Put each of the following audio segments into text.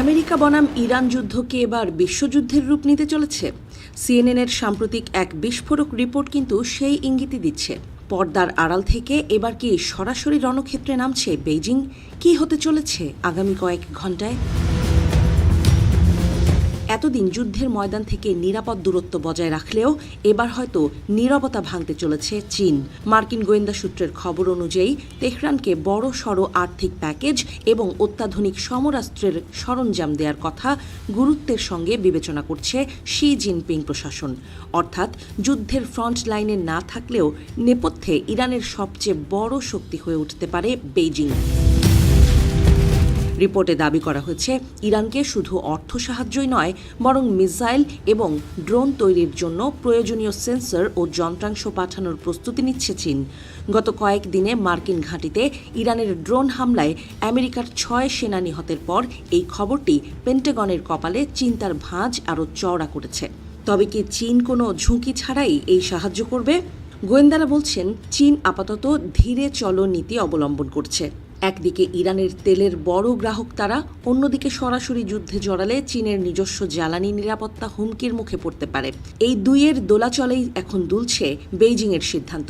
America বনাম Iran যুদ্ধকে এবার বিশ্বযুদ্ধের রূপ নিতে চলেছে। সিএনএনের সাম্প্রতিক এক বিস্ফোরক রিপোর্ট কিন্তু সেই ইঙ্গিতই দিচ্ছে। পর্দার আড়াল থেকে এবার কি সরাসরি রণক্ষেত্রে নামছে বেইজিং? কি হতে চলেছে আগামী কয়েক ঘণ্টায়? এতদিন যুদ্ধের ময়দান থেকে নিরাপদ দূরত্ব বজায় রাখলেও এবার হয়তো নীরবতা ভাঙতে চলেছে চীন। মার্কিন গোয়েন্দা সূত্রের খবর অনুযায়ী তেহরানকে বড় সড় আর্থিক প্যাকেজ এবং অত্যাধুনিক সমরাস্ত্রের সরঞ্জাম দেওয়ার কথা গুরুত্বের সঙ্গে বিবেচনা করছে শি জিনপিং প্রশাসন। অর্থাৎ যুদ্ধের ফ্রন্ট লাইনে না থাকলেও নেপথ্যে ইরানের সবচেয়ে বড় শক্তি হয়ে উঠতে পারে বেইজিং। রিপোর্টে দাবি করা হয়েছে, ইরানকে শুধু অর্থ সাহায্যই নয়, বরং মিসাইল এবং ড্রোন তৈরির জন্য প্রয়োজনীয় সেন্সর ও যন্ত্রাংশ পাঠানোর প্রস্তুতি নিচ্ছে চীন। গত কয়েক দিনে মার্কিন ঘাঁটিতে ইরানের ড্রোন হামলায় আমেরিকার 6 সেনা নিহতের পর এই খবরটি পেন্টাগনের কপালে চিন্তার ভাঁজ আরও চওড়া করেছে। তবে কি চীন কোনো ঝুঁকি ছাড়াই এই সাহায্য করবে? গোয়েন্দারা বলছেন, চীন আপাতত ধীরে চলো নীতি অবলম্বন করছে। একদিকে ইরানের তেলের বড় গ্রাহক তারা, অন্যদিকে সরাসরি যুদ্ধে জড়ালে চীনের নিজস্ব জ্বালানি নিরাপত্তা হুমকির মুখে পড়তে পারে। এই দুইয়ের দোলাচলেই এখন দুলছে বেইজিংয়ের সিদ্ধান্ত।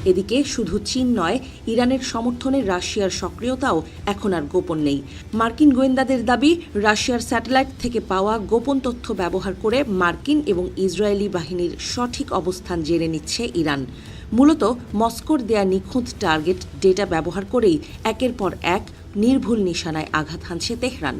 এদিকে শুধু চীন নয়, ইরানের সমর্থনে রাশিয়ার সক্রিয়তাও এখন আর গোপন নেই। মার্কিন গোয়েন্দাদের দাবি, রাশিয়ার স্যাটেলাইট থেকে পাওয়া গোপন তথ্য ব্যবহার করে মার্কিন এবং ইসরায়েলি বাহিনীর সঠিক অবস্থান জেনে নিচ্ছে ইরান। মূলত মস্কোর দেয়া নিখুঁত টার্গেট ডেটা ব্যবহার করেই একের পর এক নির্ভুল নিশানায় আঘাত হানছে তেহরান।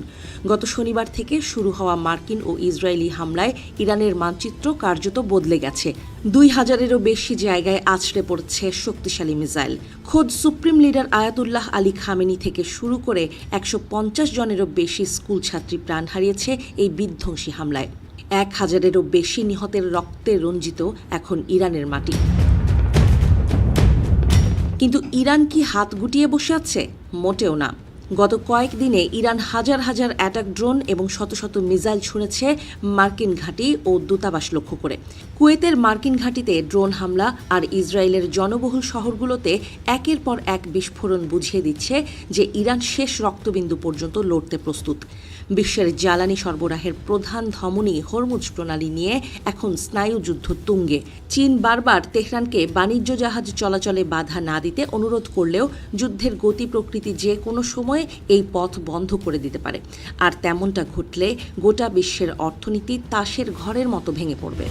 গত শনিবার থেকে শুরু হওয়া মার্কিন ও ইসরায়েলি হামলায় ইরানের মানচিত্র কার্যত বদলে গেছে। 2000-এরও বেশি জায়গায় আছড়ে পড়ছে শক্তিশালী মিসাইল। খোদ supreme leader Ayatollah Ali Khamenei থেকে শুরু করে 150 জনেরও বেশি স্কুল ছাত্রী প্রাণ হারিয়েছে এই বিধ্বংসী হামলায়। 1000-এরও বেশি নিহতের রক্তে রঞ্জিত এখন ইরানের মাটি। কিন্তু ইরান কি হাত গুটিয়ে বসে আছে? মোটেও না। গত কয়েকদিনে ইরান হাজার হাজার অ্যাটাক ড্রোন এবং শত শত মিসাইল ছুঁড়েছে মার্কিন ঘাঁটি ও দূতাবাস লক্ষ্য করে। কুয়েতের মার্কিন ঘাঁটিতে ড্রোন হামলা আর ইসরায়েলের জনবহুল শহরগুলোতে একের পর এক বিস্ফোরণ বুঝিয়ে দিচ্ছে যে ইরান শেষ রক্তবিন্দু পর্যন্ত লড়তে প্রস্তুত। বিশ্বের জ্বালানি সরবরাহের প্রধান ধমনী হরমুজ প্রণালী নিয়ে এখন স্নায়ুযুদ্ধ তুঙ্গে। চীন বারবার তেহরানকে বাণিজ্য জাহাজ চলাচলে বাধা না দিতে অনুরোধ করলেও যুদ্ধের গতি প্রকৃতি যে কোনো সময় এই পথ বন্ধ করে দিতে পারে। আর তেমনটা ঘটলে গোটা বিশ্বের অর্থনীতি তাসের ঘরের মতো ভেঙে পড়বে।